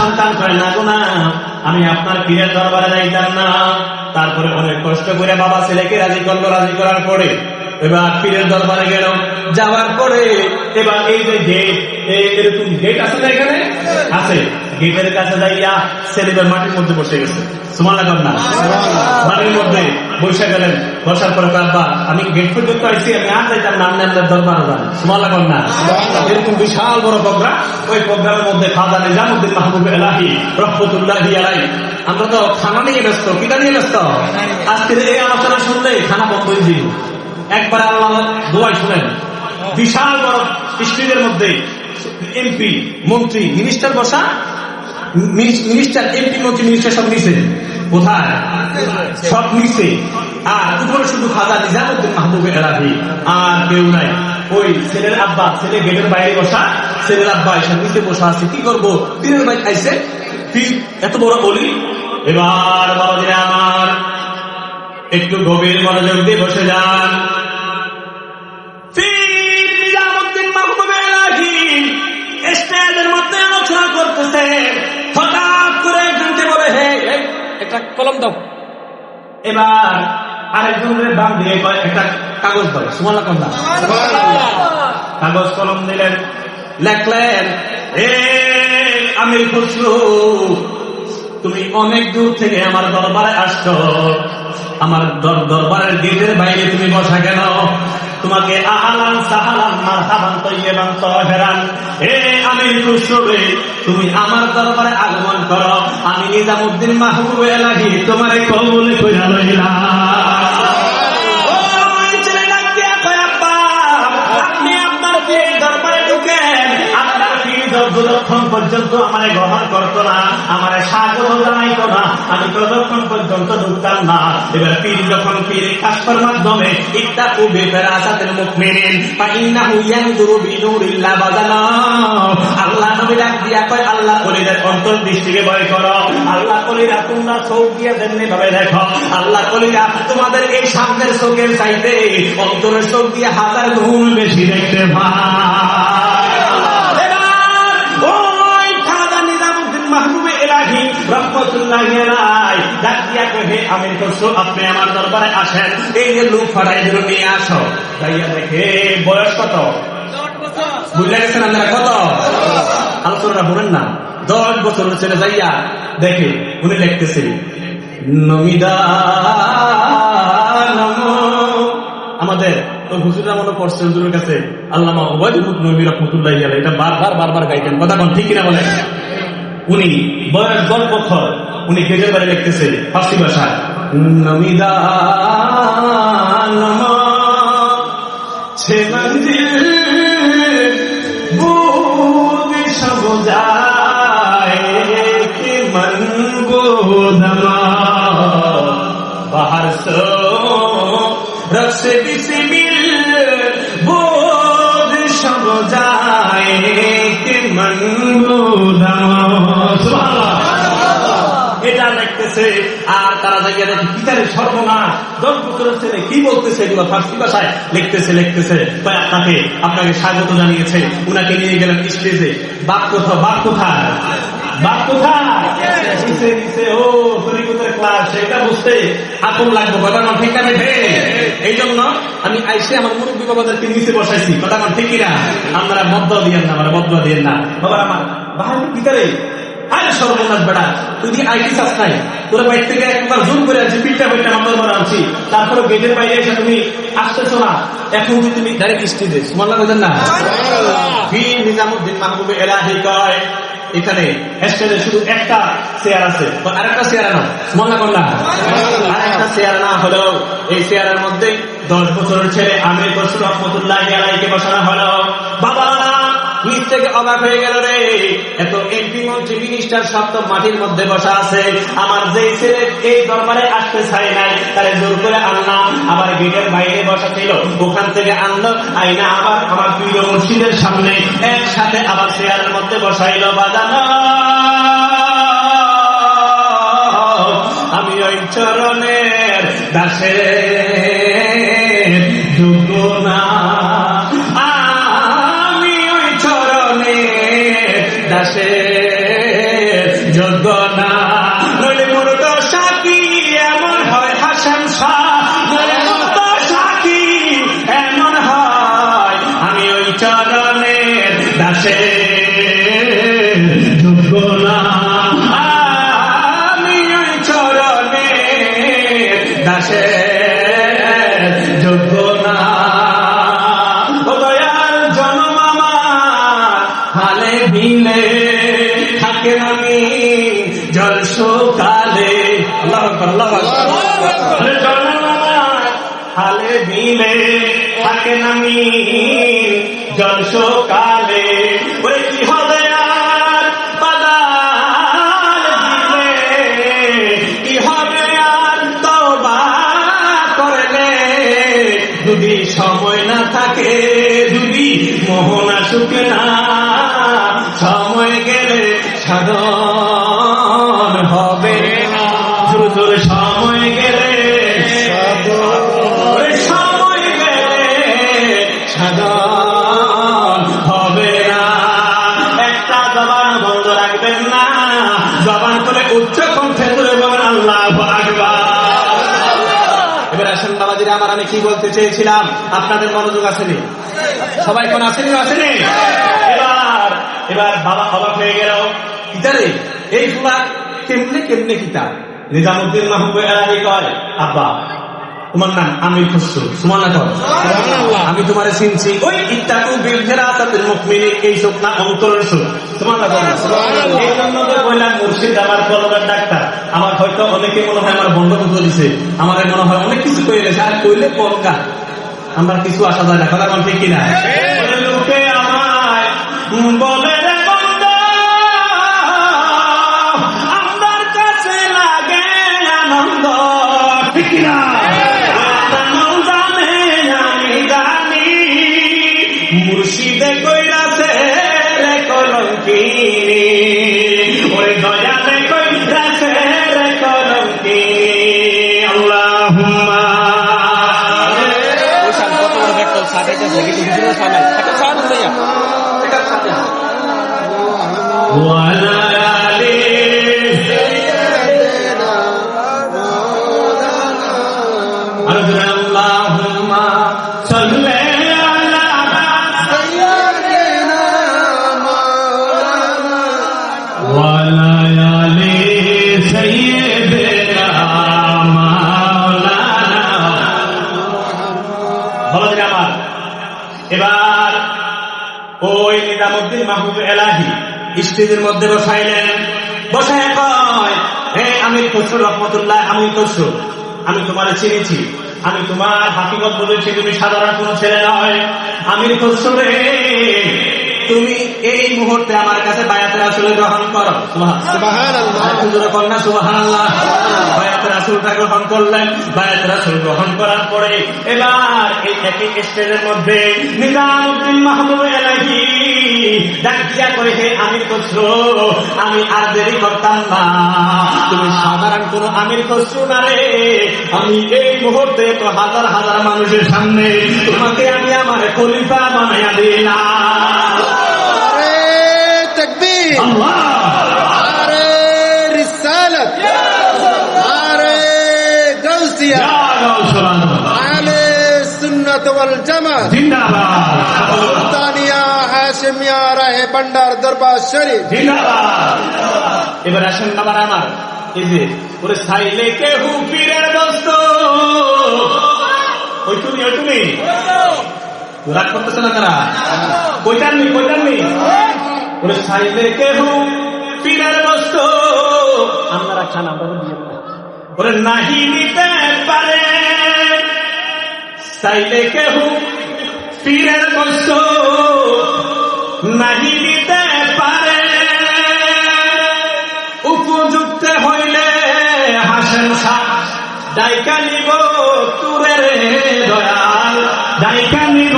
সন্তান করে না গো না, আমি আপনার পীরের দরবারে যাইতাম না। তারপরে অনেক কষ্ট করে বাবা ছেলেকে রাজি করলো, রাজি করার পরে এবার পীরের দরবারে গেল। যাওয়ার পরে এবার এই যে গেট, এরকম গেট আছে না এখানে আছে, গেটের কাছে যাইয়া ছেলেদের মাটির মধ্যে বসে গেছে। সুবহানাল্লাহ না, মাটির মধ্যে বসে গেলেন। বসার পরে আব্বা আমি গেট পর্যন্ত আইসি, আমি আর যাইতাম না, আপনি আপনার দরবারে যান। সুবহানাল্লাহ না, এরকম বিশাল বড় প্রোগ্রাম। ওই প্রোগ্রামের মধ্যে খাজা নিজামউদ্দিন মাহবুব এলাহি রহমতুল্লাহি আলাইহি। আমরা তো খানা নিয়ে ব্যস্ত, কিটা নিয়ে ব্যস্ত। আজকের এই আলোচনা শুনলে খানা বন্ধ হয়ে যাবে। একবার আল্লাহ দোয়াই শুনেন, বিশাল বড় স্টেজের মধ্যে এমপি মন্ত্রী মিনিস্টার বসা, মিনিস্টার এমপি মন্ত্রী মিনিস্টার সব নিচে, কোথায় সব নিচে, আর উপরে শুধু খাজা নিজামউদ্দিন মাহবুব এলাহি, আর কেউ নাই। ওই ছেলের আব্বা, ছেলে গেটের বাইরে বসা, ছেলের আব্বা এসে নিচে বসা আছে। কি করবো, পীরের ভাই আইসে, পীর এত বড় অলি। এবার বাবাজিরা আমার একটু গভীর মনোযোগ দিয়ে বসে যান। স্টেজের মধ্যে আলোচনা করতেছে, হঠাৎ করে একজনকে বলে হে একটা কলম দাও। এবার আরেকজনের বাম দিয়ে একটা কাগজ দাও। সুবহানাল্লাহ, কাগজ কলম দিলেন, লেখলেন এ আমির খুসরো, তুমি অনেক দূর থেকে আমার দরবারে আসছো, আমার দরবারের গেটের বাইরে তুমি বসা কেন? তোমাকে আহলান সাহালান মারহাবান তাইয়্যিবান তাহেরান, হে আমির খুসরো, তুমি আমার দরবারে আগমন করো, আমি নিজামউদ্দিন মাহবুব এলাহি তোমারে কবুল কইরা লইলাম। ওই ছেলেটা কি কয়, আব্বা আপনি আপনার পীরের দরবারে ঢুকেন, আপনার পীর যতক্ষণ পর্যন্ত আমারে গ্রহণ করতো না, আমারে স্বাগত জানাইতো না, আমি ততক্ষণ পর্যন্ত ঢুকতাম না। এবার পীর যখন পীরের কাশফের মাধ্যমে ইত্তাকু বিফিরাসাতিল মুমিনিন ফাইন্নাহু ইয়ানজুরু বিনুরিল্লাহ বাদানা, আল্লাহ নবী ডাক দিয়া কয় আল্লাহ ওলিদের অন্তর্দৃষ্টিকে ভয় করো। আল্লাহ ওলিরা তোমরা চোখ দিয়ে যেমনি ভাবে দেখো, আল্লাহ ওলিরা তোমাদের এই সামনের চোখের চাইতে অন্তরের চোখ দিয়ে 1000 গুণ বেশি দেখতে পায়। আপনি আমার দরবারে আসেন, এই যে লোক ফাটাই দিল নিয়ে আসো। যাইয়া দেখে বয়স কত বুঝলে গেছেন আপনারা, কত আলোচনা বলেন না, 10 বছরের ছেলে। যাইয়া দেখে উনি লিখতেছে নমিদা আমাদের হুজুরা মনে পড়ছে হুজুরের কাছে আল্লামা ওবায়দুল নবী রাহমাতুল্লাহি আলাইহি, এটা বারবার গাইতেন, কথা কোন ঠিক কিনা বলেন। উনি বয়স 10 বছর, উনি গেটের বাইরে লিখতেছে ফার্সি ভাষায় নমিদা নম ছে মঞ্জিল বুদ সব যায় কি মন গোদমা বাহর সো রস বিসমিল বুদ সব যায় কি মন গোদমা। এটা লিখতেছে, আর তারা জায়গা দেখে পিতারে সর্বনাশ, 10 বছরের ছেলে কি বলতেছে, এগুলো ফার্সি ভাষায় লিখতেছে। আপনাকে স্বাগত জানিয়েছে, উনাকে নিয়ে গেলেন স্টেজে। বাপ কোথায় ও তরিকতের ক্লাস, সেটা বুঝতে আপন লাগবে, কথা না ঠিক না। এই জন্য আমি আইসে আমার মুরব্বী বাবাদেরকে নিচে বসাইছি, কথা না ঠিক কিনা। আপনারা বদয়া দিয়েন না, আমার বদয়া দিয়েন না বাবা আমার। বাহার পিতারে আরে সর্বনাশ বেড়া, তুই আইটি চাস নাই, তোর বাইর থেকে একবার জুম করে আনছি, পিঠটা পিঠটা মামলার মারা আনছি, তারপরে গেটের বাইরে এসে তুমি আসতেছো না, এখন যদি তুমি ডাইরেক্ট স্টেজে। সুবহানাল্লাহ বলেন না। পীর নিজামউদ্দিন মাহবুব এলাহি কয় এখানে স্টেজে শুধু একটা চেয়ার আছে, আরেকটা চেয়ার না। সুবহানাল্লাহ বলেন না। আরেকটা চেয়ার না হলো এই চেয়ারের মধ্যে 10 বছরের ছেলে আমির খুসরো রহমাতুল্লাহি আলাইহিকে বসানো হলো। বাবা নিচ থেকে অবাক হয়ে গেল রে, এত এমপি মন্ত্রী মিনিস্টার সব তো মাটির মধ্যে বসা আছে, আমার যেই ছেলে এই দরবারে আসতে চাই নাই তারে জোর করে আনলাম, আবার গেটের বাইরে বসা ছিল ওখান থেকে আনলো, আইনা আবার আমার প্রিয় মসজিদের সামনে একসাথে আবার চেয়ারের মধ্যে বসাইলো। বাজানো আমি ওই চরণের দাসের যোগ্য না, দাসের না, নইলে মূলত সাকি এমন হয় হাসান শাহ, নইলে মূলত সাকি এমন হয় আমি ওই চরণের দাসে যোগ্য না, আমি ওই চরণের দাসে যোগ্য না। ও দয়াল জনম আমার হালে ভিলে থাকে আমি জল সকালে, আল্লাহু আকবার, আল্লাহু আকবার। জনম আমার হালে ভিলে থাকে আমি জল সকালে, ওরে কি হবে আর বাদাল দিলে, কি হবে আর তওবা করলে, যদি সময় না থাকে, যদি মোহন আসুকে না, সময় গেলে সাধন হবে না, জোর সময় গেলে, সময় গেলে সাধন হবে না। একটা জবান বন্ধ রাখবেন না, জবান করে উচ্চ কণ্ঠে করে বলেন আল্লাহু আকবার। এবার আসেন বাবাজিরা আমার, আমি কি বলতে চেয়েছিলাম আপনাদের মনোযোগ আসেনি? সবাই কোন আসেনি? আসেনি? এবার বাবা অবাক হয়ে গেল, কিতারে এই ফুলা কেমনে কেমনে কিতাব? নিজামুদ্দিন মাহবুব এলাহি কয়, আব্বা তোমার নাম আমির খসরু, সুবহানাল্লাহ, আমি তোমারে চিনছি, ওই ইত্তাকু বিল ফিরাতাতিল মুমিনিন এই সব না অন্তরের সুর, সুবহানাল্লাহ। এই জন্য তো কইলাম মুর্শিদ আমার কলমের ডাক্তার। আমার হয়তো অনেকে মনে হয় আমার বন্ধ করে দিয়েছে, আমার মনে হয় অনেক কিছু কইলে, আর কইলে পলকা আমার কিছু আসা যায় না, কথা বল ঠিক কিনা? লোকে আমায় বলে রে বন্ধু, আমার কাছে লাগে আনন্দ, ঠিক কিনা? মুর্শিদে কইরাছে রে কলঙ্কিনী, ওরে দয়ালে কইরাছে রে কলঙ্কিনী। আল্লাহুম্মা ওয়ালা আলি আল্লাহুম্মা সাল্লি এবার ওই নিজামুদ্দিন মাহবুব এলাহি স্টেজের মধ্যে বসাইলেন, বসায় কয়, হে আমির খসরু রহমতুল্লাহ, আমির খসরু, আমি তোমার চিনেছি, আমি তোমার হাকিকত বলেছি, তুমি সাধারণ কোন ছেলে নয়। আমির খসরু রে, তুমি এই মুহূর্তে আমার কাছে বায়াতের রাসূল গ্রহণ করো। সুবহানাল্লাহ, কন্যা সুবহানাল্লাহ। বায়াতের রাসূলটা গ্রহণ করলেন। বায়াতের রাসূল গ্রহণ করার পরে এবার এই একই স্টেজের মধ্যে নিজামুদ্দিন মাহবুব এলাহি ডাক দিয়া কই, হে আমির খসরু, আমি আর দেরি করতাম না, তুমি সাধারণ কোন আমির খসরু না রে, আমি এই মুহূর্তে তো হাজার হাজার মানুষের সামনে তোমাকে আমি আমার খলিফা বানাইয়া দিলাম। تكبير الله، نعرة رسالة، نعرة قوسية، يا غوثنا أهل السنة والجماعة، জিন্দাবাদ, সুলতানিয়া হাশিমিয়া রাহে ভান্ডার দরবার শরীফ জিন্দাবাদ। এবার আসেন বাবার আমার, এই যে ওরে সাইলে কেহু পীরের বস্তু, ওই তুমি রাগ করতেছে না তারা, কইটার নি ওরে সাইলে কেহু পীরের বস্তু, আমরা খানা ওরে নাহি দিতে পারে, চাইলে কেহু পীরের বস্তু নাহি দিতে পারে, উপযুক্ত হইলে হাসেন শাহ ডাইকা নিব তুরে দয়াল, ডাইকা নিব